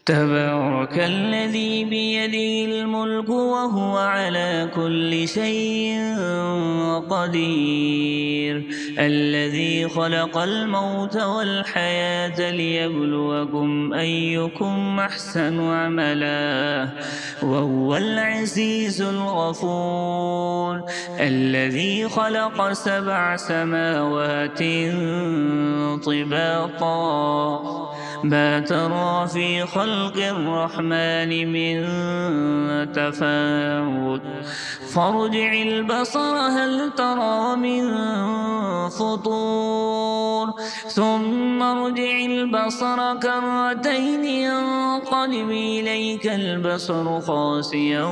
تبارك الذي بيده الملك وهو على كل شيء قدير الذي خلق الموت والحياة ليبلوكم أيكم أحسن عملا وهو العزيز الغفور الذي خلق 7 سماوات طباقا ما ترى في خلق الرحمن من تفاوت فارجع البصر هل ترى من فطور ثم ارجع البصر كرتين ينقلب إليك البصر خاسئا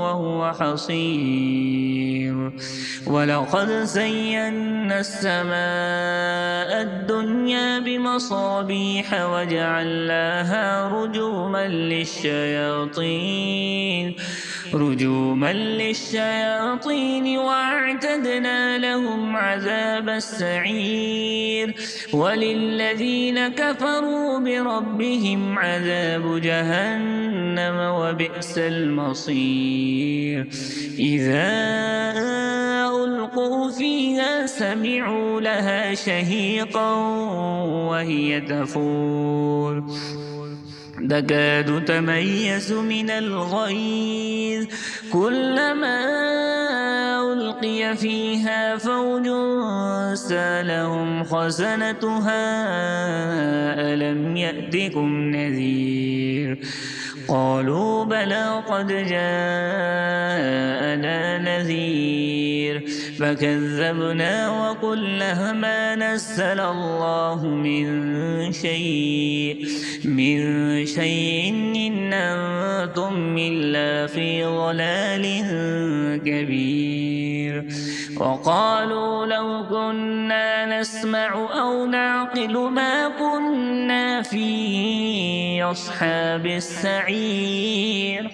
وهو حصير ولقد زينا السماء الدنيا بمصابيح وجعلناها رجوما للشياطين واعتدنا لهم عذاب السعير وللذين كفروا بربهم عذاب جهنم وبئس المصير إذا ألقوا فيها سمعوا لها شهيقا وهي تفور تكاد تميز من الغيظ كلما ألقي فيها فوج سألهم خزنتها ألم يأتكم نذير قالوا بلى قد جاءنا نذير فكذبنا وقلنا ما نزل الله من شيء إن أنتم إلا في ضلال كبير وقالوا لو كنا نسمع أو نعقل ما كنا في أصحاب السعير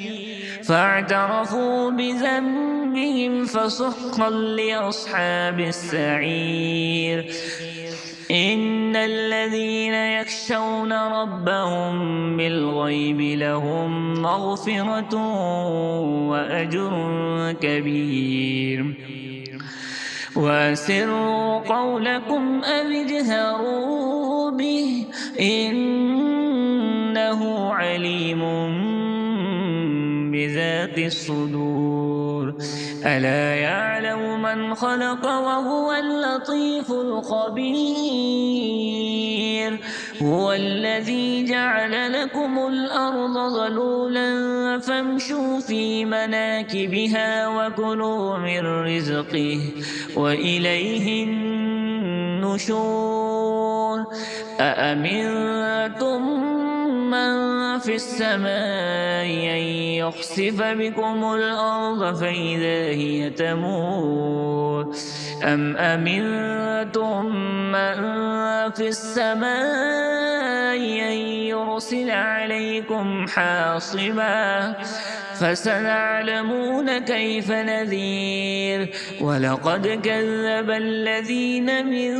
فاعترفوا بذنبهم فسحقا لأصحاب السعير إن الذين يخشون ربهم بالغيب لهم مغفرة وأجر كبير وأسروا قولكم أو اجهروا به إنه عليم بذات الصدور ألا يعلم من خلق وهو اللطيف الخبير هو الذي جعل لكم الأرض ظلولا فامشوا في مناكبها وكلوا من رزقه وإليه النشور أأمنتم من في السماء أن يخسف بكم الأرض فإذا هي تمور أم أمنتم من في السماء أن يرسل عليكم حاصبا فسنعلمون كيف نذير ولقد كذب الذين من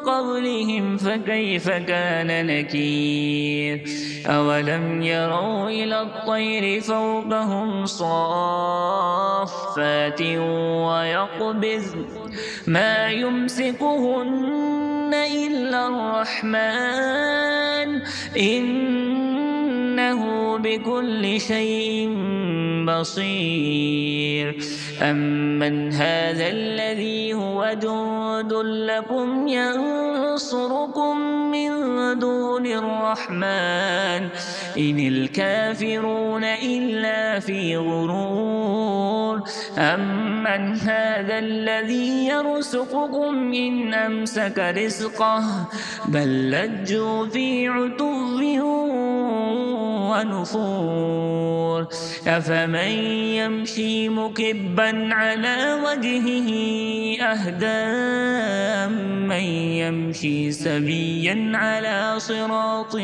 قبلهم فكيف كان نكير أولم يروا إلى الطير فوقهم صافات ويقبضن ما يمسكهن إلا الرحمن إنه بكل شيء بصير أمن هذا الذي هو جند لكم ينصركم من دون الرحمن إن الكافرون إلا في غرور أمن هذا الذي يرزقكم إن أمسك رزقه بل لجوا في عتو ونفور أفمن يمشي مكبا على وجهه أهدى من يمشي سبيا على صراط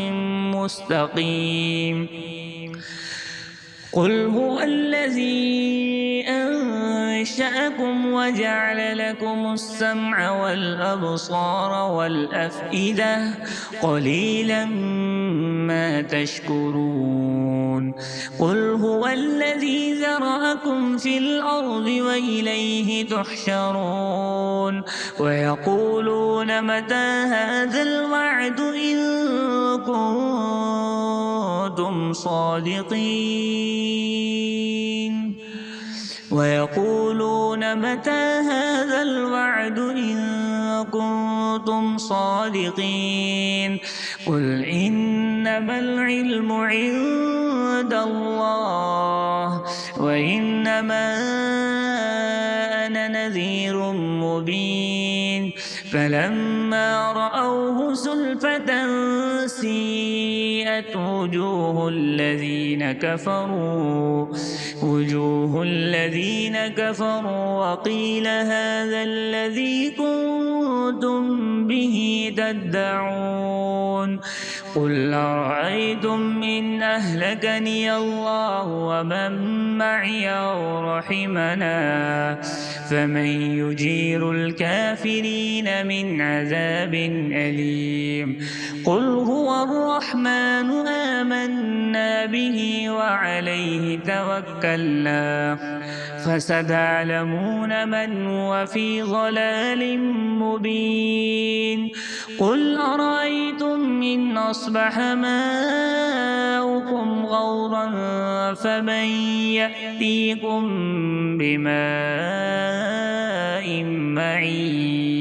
مستقيم قل هو الذي أنشأكم وجعل لكم السمع والأبصار والأفئدة قليلا ما تشكرون قل هو الذي ذرأكم في الأرض وإليه تحشرون ويقولون متى هذا الوعد إن كنتم صادقين ويقولون متى هذا الوعد إن كنتم صادقين قل إنما العلم عند الله وإنما أنا نذير مبين فلما رأوه زلفة سيئت وجوه الذين كفروا وقيل هذا الذي كنتم به تدعون قل أرأيتم إن أهلكني الله ومن معي أو رحمنا فمن يجير الكافرين من عذاب أليم قل هو الرحمن آمنا به وعليه توكلنا فستعلمون من هو في ضلال مبين قل أرأيتم إن أصبح ماؤكم غورا فمن يأتيكم بماء معين